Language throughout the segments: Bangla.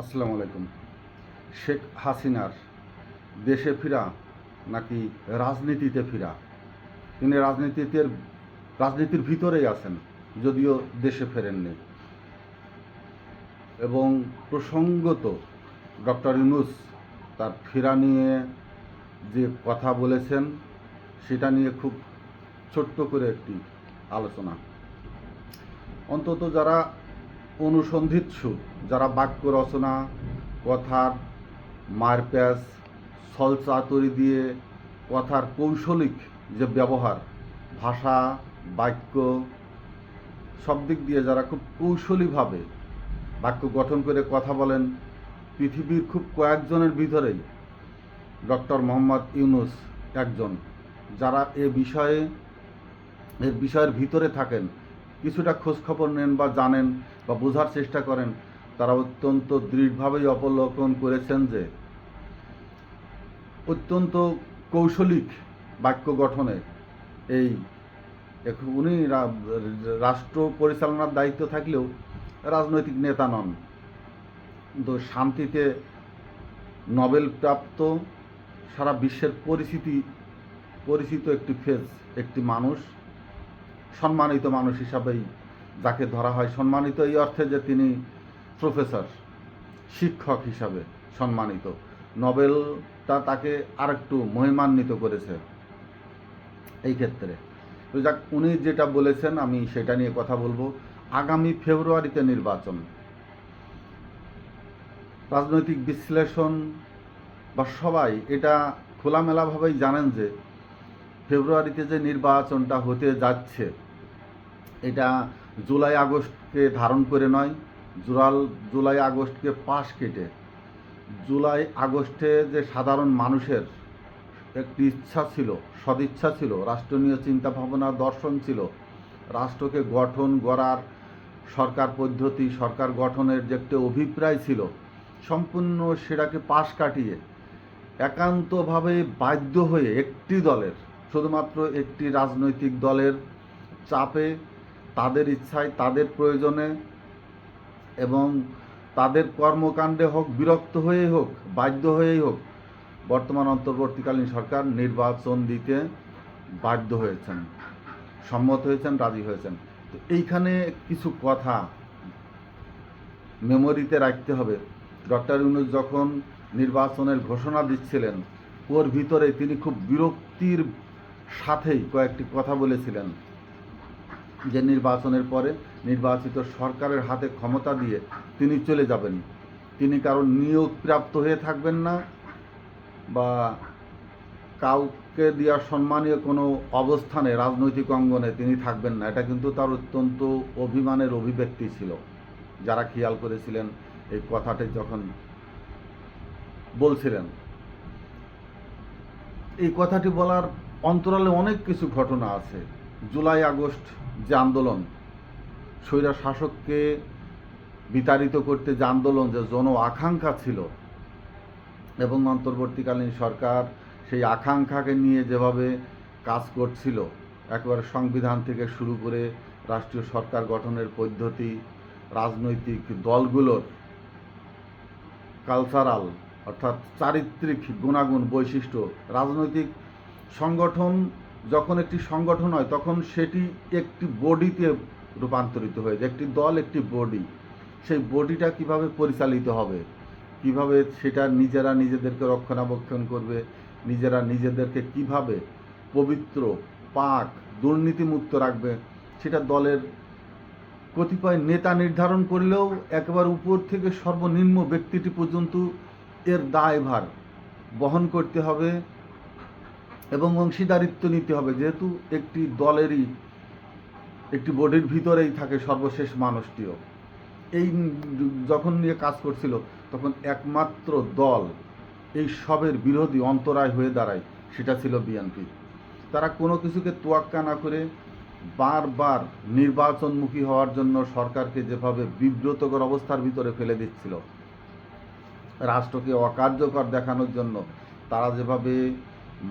আসসালামু আলাইকুম। শেখ হাসিনার দেশে ফেরা নাকি রাজনীতিতে ফেরা? তিনি রাজনীতির ভিতরেই আছেন, যদিও দেশে ফেরেননি। এবং প্রসঙ্গত ডক্টর ইউনূস তার ফেরা নিয়ে যে কথা বলেছেন সেটা নিয়ে খুব ছোট্ট করে একটি আলোচনা। অন্তত যারা অনুসন্ধিৎসু, যারা বাক্য রচনা, কথার মারপ্যাঁচ, ছলচাতুরি দিয়ে কথার কৌশলিক যে ব্যবহার, ভাষা, বাক্য সব দিক দিয়ে যারা খুব কৌশলীভাবে বাক্য গঠন করে কথা বলেন, পৃথিবীর খুব কয়েকজনের ভিতরেই ডক্টর মোহাম্মদ ইউনূস একজন। যারা এর বিষয়ের ভিতরে থাকেন, কিছুটা খোঁজখবর নেন বা জানেন বা বোঝার চেষ্টা করেন, তারা অত্যন্ত দৃঢ়ভাবেই অবলোকন করেছেন যে অত্যন্ত কৌশলিক বাক্য গঠনে এই উনি রাষ্ট্র পরিচালনার দায়িত্ব থাকলেও রাজনৈতিক নেতা নন, কিন্তু শান্তিতে নোবেল প্রাপ্ত, সারা বিশ্বের পরিচিত একটি ফেজ, একটি মানুষ, সম্মানিত মানুষ হিসাবেই যাকে ধরা হয়। সম্মানিত এই অর্থে যে তিনি প্রফেসর, শিক্ষক হিসাবে সম্মানিত। নোবেলটা তাকে আরেকটু মহিমান্বিত করেছে এই ক্ষেত্রে। তো যাক, উনি যেটা বলেছেন আমি সেটা নিয়ে কথা বলবো। আগামী ফেব্রুয়ারিতে নির্বাচন। রাজনৈতিক বিশ্লেষণ বা সবাই এটা খোলামেলাভাবেই জানেন যে ফেব্রুয়ারিতে যে নির্বাচনটা হতে যাচ্ছে এটা জুলাই আগস্টকে ধারণ করে নয়, জুলাই আগস্টকে পাশ কেটে জুলাই আগস্টে যে সাধারণ মানুষের একটি ইচ্ছা ছিল, সদিচ্ছা ছিল, রাষ্ট্রীয় চিন্তা ভাবনা, দর্শন ছিল, রাষ্ট্রকে গড়ার সরকার পদ্ধতি, সরকার গঠনের যে একটা অভিপ্রায় ছিল, সম্পূর্ণ সেটাকে পাশ কাটিয়ে একান্তভাবে বাধ্য হয়ে একটি দলের, শুধুমাত্র একটি রাজনৈতিক দলের চাপে, তাদের ইচ্ছায়, তাদের প্রয়োজনে এবং তাদের কর্মকাণ্ডে হোক, বিরক্ত হয়েই হোক, বাধ্য হয়েই হোক, বর্তমান অন্তর্বর্তীকালীন সরকার নির্বাচন দিতে বাধ্য হয়েছেন, সম্মত হয়েছেন, রাজি হয়েছেন। তো এইখানে কিছু কথা মেমোরিতে রাখতে হবে। ডক্টর ইউনূস যখন নির্বাচনের ঘোষণা দিচ্ছিলেন, ওর ভিতরে তিনি খুব বিরক্তির সাথেই কয়েকটি কথা বলেছিলেন যে নির্বাচনের পরে নির্বাচিত সরকারের হাতে ক্ষমতা দিয়ে তিনি চলে যাবেন, তিনি কারণ নিয়োগপ্রাপ্ত হয়ে থাকবেন না বা কাউকে দেওয়া সম্মানীয় কোনো অবস্থানে রাজনৈতিক অঙ্গনে তিনি থাকবেন না। এটা কিন্তু তার অত্যন্ত অভিমানের অভিব্যক্তি ছিল। যারা খেয়াল করেছিলেন এই কথাটি যখন বলছিলেন, এই কথাটি বলার অন্তরালে অনেক কিছু ঘটনা আছে। জুলাই আগস্ট যে আন্দোলন, স্বৈরা শাসককে বিতাড়িত করতে যে আন্দোলন, যে জন আকাঙ্ক্ষা ছিল, এবং অন্তর্বর্তীকালীন সরকার সেই আকাঙ্ক্ষাকে নিয়ে যেভাবে কাজ করছিল, একেবারে সংবিধান থেকে শুরু করে রাষ্ট্রীয় সরকার গঠনের পদ্ধতি, রাজনৈতিক দলগুলোর কালচারাল অর্থাৎ চারিত্রিক গুণাগুণ, বৈশিষ্ট্য, রাজনৈতিক সংগঠন যখন একটি সংগঠন হয় তখন সেটি একটি বডিতে রূপান্তরিত হয়ে যায়, একটি দল, একটি বডি। সেই বডিটা কিভাবে পরিচালিত হবে, কিভাবে সেটা নিজেরা নিজেদেরকে রক্ষণাবেক্ষণ করবে, নিজেরা নিজেদেরকে কিভাবে পবিত্র, পাক, দুর্নীতিমুক্ত রাখবে, সেটা দলের কতিপয় নেতা নির্ধারণ করলেও একেবারে উপর থেকে সর্বনিম্ন ব্যক্তিটি পর্যন্ত এর দায়ভার বহন করতে হবে এবং অংশীদারিত্ব নিতে হবে, যেহেতু একটি দলেরই, একটি বডির ভিতরেই থাকে সর্বশেষ মানুষটিও। এই যখন নিয়ে কাজ করছিল তখন একমাত্র দল এই সবের বিরোধী অন্তরায় হয়ে দাঁড়ায়, সেটা ছিল বিএনপি। তারা কোনো কিছুকে তোয়াক্কা না করে বারবার নির্বাচনমুখী হওয়ার জন্য সরকারকে যেভাবে বিব্রতকর অবস্থার ভিতরে ফেলে দিচ্ছিল, রাষ্ট্রকে অকার্যকর দেখানোর জন্য তারা যেভাবে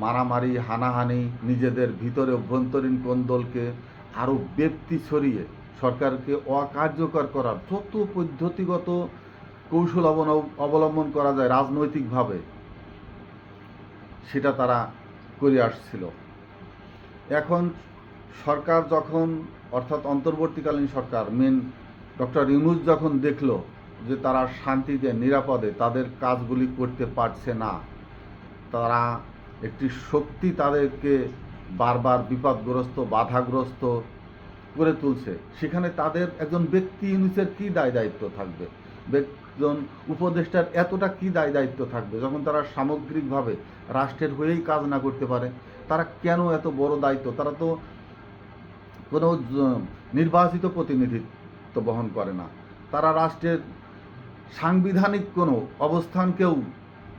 মারামারি, হানাহানি, নিজেদের ভিতরে অভ্যন্তরীণ কোন্দলকে আরও ব্যাপ্তি ছড়িয়ে সরকারকে অকার্যকর করার যত পদ্ধতিগত কৌশল অবলম্বন করা যায় রাজনৈতিকভাবে, সেটা তারা করে আসছিল। এখন সরকার যখন, অর্থাৎ অন্তর্বর্তীকালীন সরকার মেন ডক্টর ইউনূস যখন দেখলো যে তারা শান্তিতে নিরাপদে তাদের কাজগুলি করতে পারছে না, তারা একটি শক্তি তাদেরকে বারবার বিপদগ্রস্ত বাধাগ্রস্ত করে তুলছে, সেখানে তাদের একজন ব্যক্তি ইউনূসের কী দায়িত্ব থাকবে, একজন উপদেষ্টার এতটা কী দায়িত্ব থাকবে যখন তারা সামগ্রিকভাবে রাষ্ট্রের হয়েই কাজ না করতে পারে? তারা কেন এত বড় দায়িত্ব? তারা তো কোনো নির্বাচিত প্রতিনিধিত্ব বহন করে না, তারা রাষ্ট্রের সাংবিধানিক কোনো অবস্থানকেও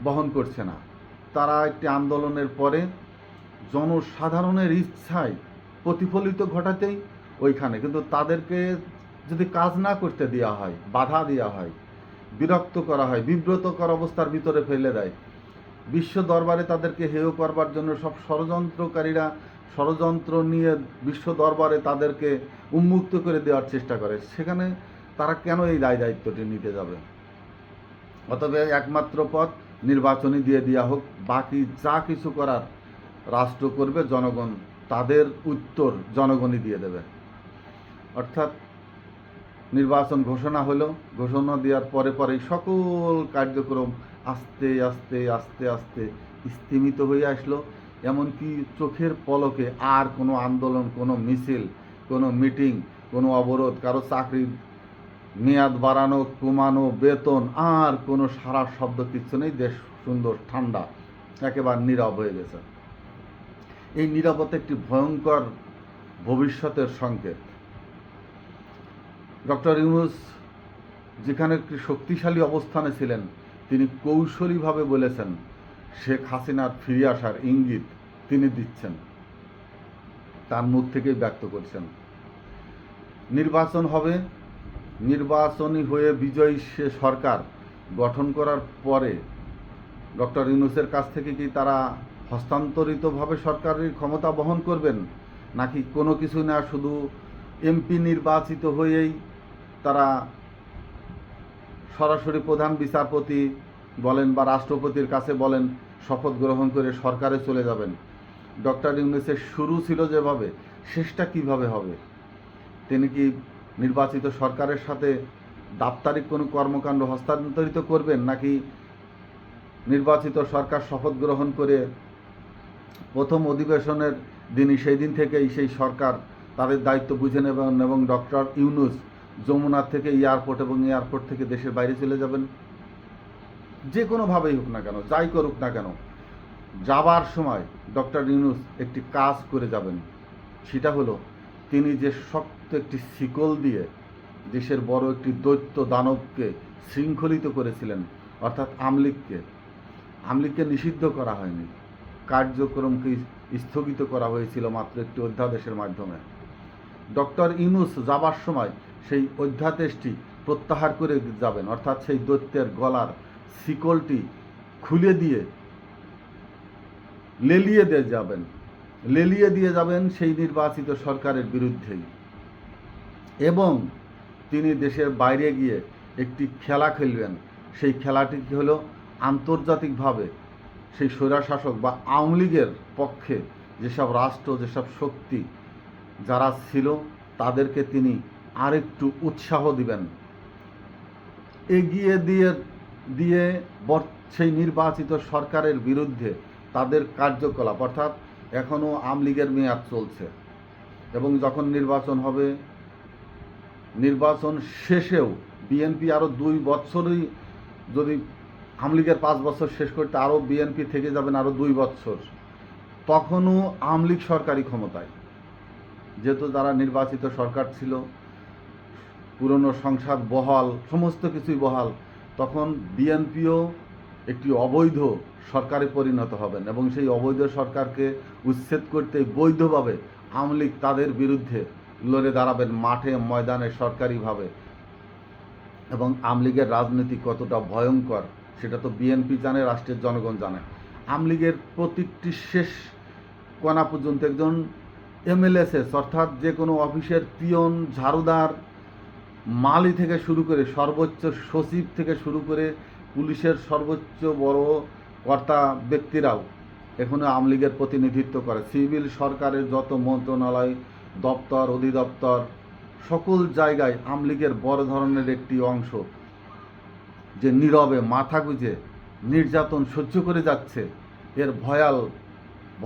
বহন করছে না। তারা একটি আন্দোলনের পরে জনসাধারণের ইচ্ছায় প্রতিফলিত ঘটাতেই ওইখানে, কিন্তু তাদেরকে যদি কাজ না করতে দেওয়া হয়, বাধা দেওয়া হয়, বিরক্ত করা হয়, বিব্রতকর অবস্থার ভিতরে ফেলে দেয়, বিশ্ব দরবারে তাদেরকে হেয় করবার জন্য সব ষড়যন্ত্রকারীরা ষড়যন্ত্র নিয়ে বিশ্ব দরবারে তাদেরকে উন্মুক্ত করে দেওয়ার চেষ্টা করে, সেখানে তারা কেন এই দায়িত্বটি নিতে যাবে? অতএব একমাত্র পথ নির্বাচনী দিয়ে দেওয়া হোক, বাকি যা কিছু করার রাষ্ট্র করবে, জনগণ তাদের উত্তর জনগণই দিয়ে দেবে। অর্থাৎ নির্বাচন ঘোষণা হলো, ঘোষণা দেওয়ার পরেই সকল কার্যক্রম আস্তে আস্তে আস্তে আস্তে স্তিমিত হয়ে আসলো। এমনকি চোখের পলকে আর কোনো আন্দোলন, কোনো মিছিল, কোনো মিটিং, কোনো অবরোধ, কারো চাকরির মেয়াদ বাড়ানো কমানো, বেতন, আর কোনো সারা শব্দ কিচ্ছু নেই। দেশ সুন্দর ঠান্ডা, একেবারে নীরব হয়ে গেছে। এই নীরবতা একটি ভয়ঙ্কর ভবিষ্যতের সংকেত। ডক্টর ইউনূস যেখানে একটি শক্তিশালী অবস্থানে ছিলেন, তিনি কৌশলীভাবে বলেছেন শেখ হাসিনার ফিরে আসার ইঙ্গিত তিনি দিচ্ছেন, তার মুখ থেকেই ব্যক্ত করছেন। নির্বাচন হবে, নির্বাচনী হয়ে বিজয়ী সে সরকার গঠন করার পরে ডক্টর ইউনূসের কাছ থেকে কি তারা হস্তান্তরিতভাবে সরকারের ক্ষমতা বহন করবেন, নাকি কোনো কিছু না, শুধু এমপি নির্বাচিত হয়েই তারা সরাসরি প্রধান বিচারপতি বলেন বা রাষ্ট্রপতির কাছে বলেন শপথ গ্রহণ করে সরকারে চলে যাবেন? ডক্টর ইউনূসের শুরু ছিল যেভাবে, শেষটা কিভাবে হবে? তিনি কি নির্বাচিত সরকারের সাথে দাপ্তরিক কোনো কর্মকাণ্ড হস্তান্তরিত করবেন, নাকি নির্বাচিত সরকার শপথ গ্রহণ করে প্রথম অধিবেশনের দিনই সেই দিন থেকেই সেই সরকার তাদের দায়িত্ব বুঝে নেবেন এবং ডক্টর ইউনূস যমুনা থেকে এয়ারপোর্ট এবং এয়ারপোর্ট থেকে দেশের বাইরে চলে যাবেন? যে কোনোভাবেই হোক না কেন, যাই করুক না কেন, যাবার সময় ডক্টর ইউনূস একটি কাজ করে যাবেন। সেটা হলো, তিনি যে শক্ত একটি শিকল দিয়ে দেশের বড় একটি দৈত্য দানবকে শৃঙ্খলিত করেছিলেন, অর্থাৎ আমলিগকে নিষিদ্ধ করা হয়নি, কার্যক্রমকে স্থগিত করা হয়েছিল মাত্র একটি অধ্যাদেশের মাধ্যমে। ডক্টর ইউনূস যাবার সময় সেই অধ্যাদেশটি প্রত্যাহার করে যাবেন, অর্থাৎ সেই দৈত্যের গলার শিকলটি খুলে দিয়ে লেলিয়ে দিয়ে যাবেন সেই নির্বাচিত সরকারের বিরুদ্ধেই। এবং তিনি দেশের বাইরে গিয়ে একটি খেলা খেলবেন। সেই খেলাটি হলো আন্তর্জাতিকভাবে সেই স্বৈরশাসক বা আওয়ামী লীগের পক্ষে যেসব রাষ্ট্র, যেসব শক্তি যারা ছিল, তাদেরকে তিনি আরেকটু উৎসাহ দিবেন, এগিয়ে দিয়ে সেই নির্বাচিত সরকারের বিরুদ্ধে তাদের কার্যকলাপ, অর্থাৎ এখনও আওয়ামী লীগের মেয়াদ চলছে এবং যখন নির্বাচন হবে, নির্বাচন শেষেও বিএনপি আরও 2 বছরই, যদি আওয়ামী লীগের 5 বছর শেষ করতে আরও বিএনপি থেকে যাবেন আরও 2 বছর, তখনও আওয়ামী লীগ সরকারি ক্ষমতায়। যেহেতু যারা নির্বাচিত সরকার ছিল, পুরনো সংসদ বহাল, সমস্ত কিছুই বহাল, তখন বিএনপিও একটি অবৈধ সরকারে পরিণত হবেন এবং সেই অবৈধ সরকারকে উচ্ছেদ করতে বৈধভাবে আওয়ামী লীগ তাদের বিরুদ্ধে লড়ে দাঁড়াবেন মাঠে ময়দানে সরকারিভাবে। এবং আওয়ামী লীগের রাজনীতি কতটা ভয়ঙ্কর সেটা তো বিএনপি জানে, রাষ্ট্রের জনগণ জানে। আওয়ামী লীগের প্রতিটি শেষ কণা পর্যন্ত একজন এমএলএসএস, অর্থাৎ যে কোনো অফিসের পিয়ন, ঝাড়ুদার, মালি থেকে শুরু করে সর্বোচ্চ সচিব থেকে শুরু করে পুলিশের সর্বোচ্চ বড় কর্তা ব্যক্তিরাও এখনো আওয়ামী লীগের প্রতিনিধিত্ব করে। সিভিল সরকারের যত মন্ত্রণালয়, দপ্তর, অধিদপ্তর, সকল জায়গায় আওয়ামী লীগের বড় ধরনের একটি অংশ যে নীরবে মাথা গুঁজে নির্যাতন সহ্য করে যাচ্ছে, এর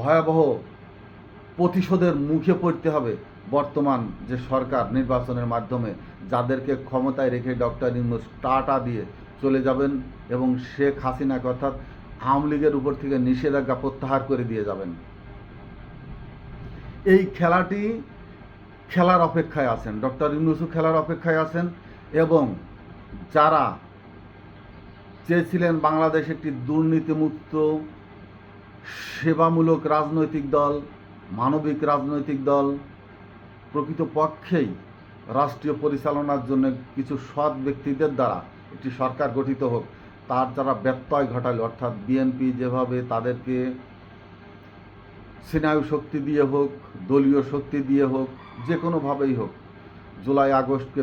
ভয়াবহ প্রতিশোধের মুখে পড়তে হবে বর্তমান যে সরকার নির্বাচনের মাধ্যমে যাদেরকে ক্ষমতায় রেখে ডক্টর ইউনূস টাটা দিয়ে চলে যাবেন এবং শেখ হাসিনাকে অর্থাৎ আওয়ামী লীগের উপর থেকে নিষেধাজ্ঞা প্রত্যাহার করে দিয়ে যাবেন। এই খেলাটি খেলার অপেক্ষায় আছেন, ডক্টর ইউনূসও খেলার অপেক্ষায় আছেন এবং যারা চেয়েছিলেন বাংলাদেশ একটি দুর্নীতিমুক্ত সেবামূলক রাজনৈতিক দল, মানবিক রাজনৈতিক দল, প্রকৃতপক্ষেই রাষ্ট্রীয় পরিচালনার জন্য কিছু সৎ ব্যক্তিদের দ্বারা একটি সরকার গঠিত হোক, তার যারা ব্যত্যয় ঘটালো, অর্থাৎ বিএনপি যেভাবে তাদেরকে স্নায়ু শক্তি দিয়ে হোক, দলীয় শক্তি দিয়ে হোক, যে কোনোভাবেই হোক জুলাই আগস্টকে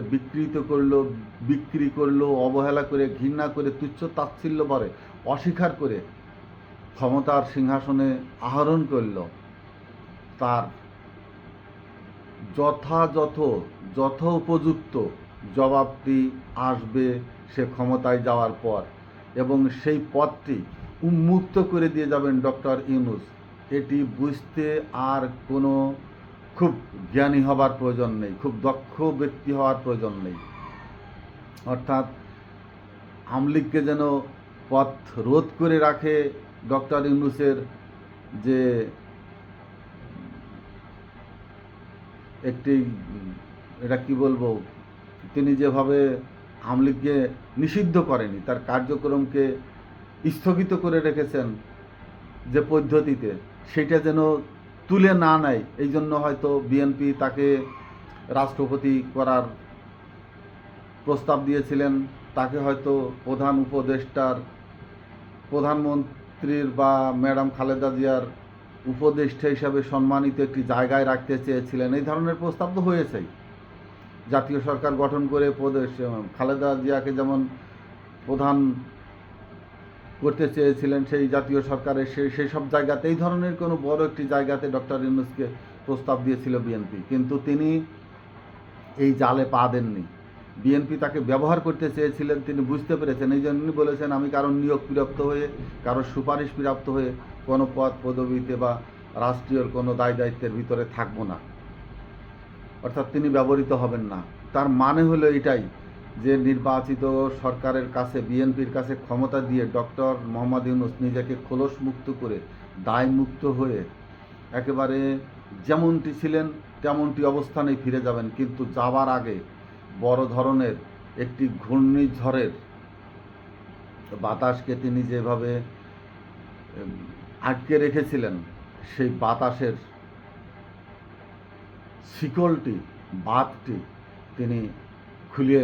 বিক্রি করলো, অবহেলা করে, ঘৃণা করে, তুচ্ছ তাচ্ছিল্য করে, অস্বীকার করে ক্ষমতার সিংহাসনে আহরণ করল, তার যথোপযুক্ত জবাবটি আসবে সে ক্ষমতায় যাওয়ার পর এবং সেই পথটি উন্মুক্ত করে দিয়ে যাবেন ডক্টর ইউনূস। এটি বুঝতে আর কোনো খুব জ্ঞানী হবার প্রয়োজন নেই, খুব দক্ষ ব্যক্তি হওয়ার প্রয়োজন নেই। অর্থাৎ আওয়ামী লীগকে যেন পথ রোধ করে রাখে ডক্টর ইউনূসের যে একটি, এটা কি বলবো, তিনি যেভাবে আওয়ামী লীগকে নিষিদ্ধ করেনি, তার কার্যক্রমকে স্থগিত করে রেখেছেন যে পদ্ধতিতে, সেটা যেন তুলে না নেয়। এই জন্য হয়তো বিএনপি তাকে রাষ্ট্রপতি করার প্রস্তাব দিয়েছিলেন, তাকে হয়তো প্রধান উপদেষ্টার, প্রধানমন্ত্রীর বা ম্যাডাম খালেদা জিয়ার উপদেষ্টা হিসাবে সম্মানিত একটি জায়গায় রাখতে চেয়েছিলেন। এই ধরনের প্রস্তাব তো হয়েছেই। জাতীয় সরকার গঠন করে খালেদা জিয়াকে যেমন প্রধান করতে চেয়েছিলেন সেই জাতীয় সরকারের সেই সব জায়গাতে এই ধরনের কোনো বড় একটি জায়গাতে ডক্টর ইউনূসকে প্রস্তাব দিয়েছিল বিএনপি, কিন্তু তিনি এই জালে পা দেননি। বিএনপি তাকে ব্যবহার করতে চেয়েছিলেন, তিনি বুঝতে পেরেছেন, এই জন্যই বলেছেন আমি কারো নিয়োগ প্রাপ্ত হয়ে, কারো সুপারিশ প্রাপ্ত হয়ে কোনো পদ পদবিতে বা রাষ্ট্রীয় কোনো দায় দায়িত্বের ভিতরে থাকবো না। অর্থাৎ তিনি ব্যবহৃত হবেন না। তার মানে হলো এটাই যে নির্বাচিত সরকারের কাছে, বিএনপির কাছে ক্ষমতা দিয়ে ডক্টর মোহাম্মদ ইউনূস নিজেকে খোলস মুক্ত করে, দায় মুক্ত হয়ে একেবারে যেমনটি ছিলেন তেমনটি অবস্থানেই ফিরে যাবেন। কিন্তু যাবার আগে বড় ধরনের একটি ঘূর্ণিঝড়ের বাতাসকে তিনি যেভাবে আটকে রেখেছিলেন, সেই বাতাসের শিকলটি, বাঁধটি তিনি খুলে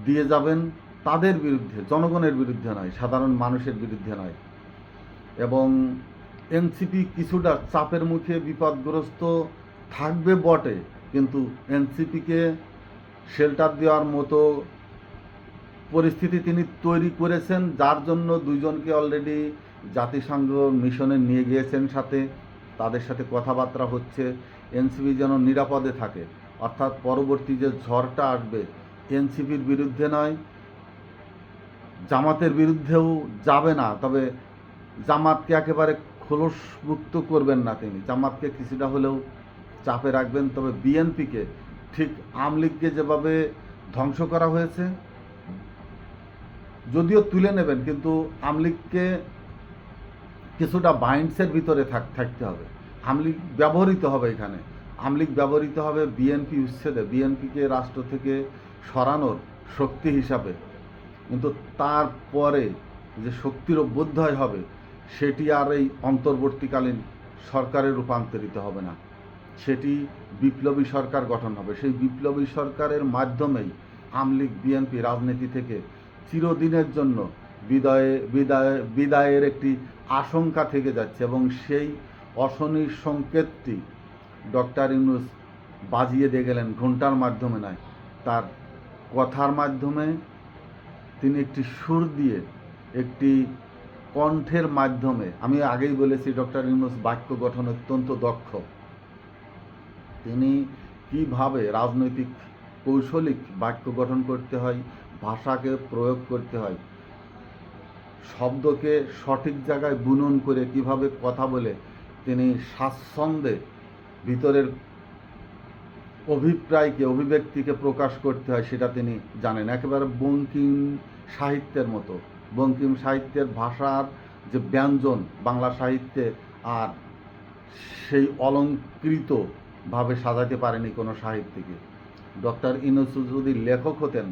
দিয়ে যাবেন তাদের বিরুদ্ধে, জনগণের বিরুদ্ধে নয়, সাধারণ মানুষের বিরুদ্ধে নয়। এবং এনসিপি কিছুটা চাপের মুখে বিপদগ্রস্ত থাকবে বটে, কিন্তু এনসিপিকে শেল্টার দেওয়ার মতো পরিস্থিতি তিনি তৈরি করেছেন, যার জন্য দুইজনকে অলরেডি জাতিসংঘ মিশনে নিয়ে গিয়েছেন সাথে, তাদের সাথে কথাবার্তা হচ্ছে এনসিপি যেন নিরাপদে থাকে। অর্থাৎ পরবর্তী যে ঝড়টা আসবে এনসিপির বিরুদ্ধে নয়, জামাতের বিরুদ্ধেও যাবে না, তবে জামাতকে একেবারে খোলসমুক্ত করবেন না তিনি, জামাতকে কিছুটা হলেও চাপে রাখবেন। তবে বিএনপিকে ঠিক আওয়ামী লীগকে যেভাবে ধ্বংস করা হয়েছে, যদিও তুলে নেবেন, কিন্তু আওয়ামী লীগকে কিছুটা বাইন্ডসের ভিতরে থাকতে হবে। আওয়ামী লীগ ব্যবহৃত হবে, এখানে আওয়ামী লীগ ব্যবহৃত হবে বিএনপি উচ্ছেদে, বিএনপিকে রাষ্ট্র থেকে সরানোর শক্তি হিসাবে। কিন্তু তারপরে যে শক্তির অভ্যুদয় হবে সেটি আর এই অন্তর্বর্তীকালীন সরকারে রূপান্তরিত হবে না, সেটি বিপ্লবী সরকার গঠন হবে। সেই বিপ্লবী সরকারের মাধ্যমেই আওয়ামী লীগ বিএনপি রাজনীতি থেকে চিরদিনের জন্য বিদায়ের একটি আশঙ্কা থেকে যাচ্ছে এবং সেই অশনির সংকেতটি ডক্টর ইউনূস বাজিয়ে দিয়ে গেলেন, ঘণ্টার মাধ্যমে নয়, তার কথার মাধ্যমে, তিনি একটি সুর দিয়ে, একটি কণ্ঠের মাধ্যমে, আমি আগেই বলেছি ডক্টর ইউনূস বাক্য গঠন অত্যন্ত দক্ষ। তিনি কিভাবে রাজনৈতিক কৌশলিক বাক্য গঠন করতে হয়, ভাষাকে প্রয়োগ করতে হয়, শব্দকে সঠিক জায়গায় বুনন করে কিভাবে কথা বলে তিনি স্বাচ্ছন্দ্যে ভিতরের অভিপ্রায়কে, অভিব্যক্তিকে প্রকাশ করতে হয়, সেটা তিনি জানেন। একেবারে বঙ্কিম সাহিত্যের মতো। বঙ্কিম সাহিত্যের ভাষার যে ব্যঞ্জন বাংলা সাহিত্যে আর সেই অলঙ্কৃতভাবে সাজাতে পারেনি কোনো সাহিত্যিকে। ডক্টর ইউনূস যদি লেখক হতেন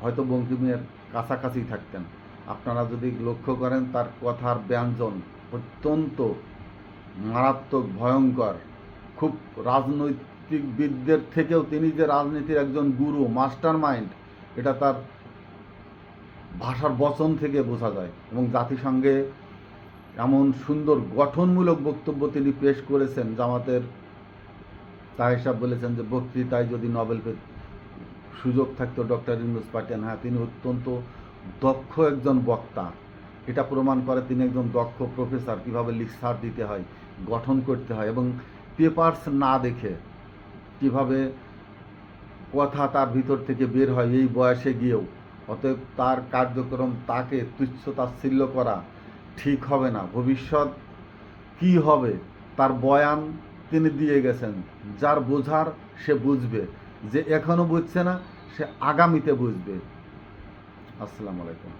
হয়তো বঙ্কিমের কাছাকাছি থাকতেন। আপনারা যদি লক্ষ্য করেন তার কথার ব্যঞ্জন অত্যন্ত মারাত্মক, ভয়ঙ্কর, খুব রাজনৈতিকবিদদের থেকেও তিনি যে রাজনীতির একজন গুরু, মাস্টার মাইন্ড, এটা তার ভাষার বচন থেকে বোঝা যায়। এবং জাতিসংঘে এমন সুন্দর গঠনমূলক বক্তব্য তিনি পেশ করেছেন, জামাতের তাহের সাহেব বলেছেন যে বক্তৃতায় যদি নোবেল সুযোগ থাকতো ডক্টর ইউনূস পাইতেন। হ্যাঁ, তিনি অত্যন্ত দক্ষ একজন বক্তা। এটা প্রমাণ করে তিনি একজন দক্ষ প্রফেসর, কীভাবে লেকচার দিতে হয়, গঠন করতে হয়, এবং পেপারস না দেখে কিভাবে কথা তার ভিতর থেকে বের হয় এই বয়সে গিয়েও। অতএব তার কার্যক্রম, তাকে তুচ্ছ তাচ্ছিল্য করা ঠিক হবে না। ভবিষ্যৎ কি হবে তার বয়ান তিনি দিয়ে গেছেন। যার বোঝার সে বুঝবে, যে এখনো বুঝছে না সে আগামীতে বুঝবে। আসসালামু আলাইকুম।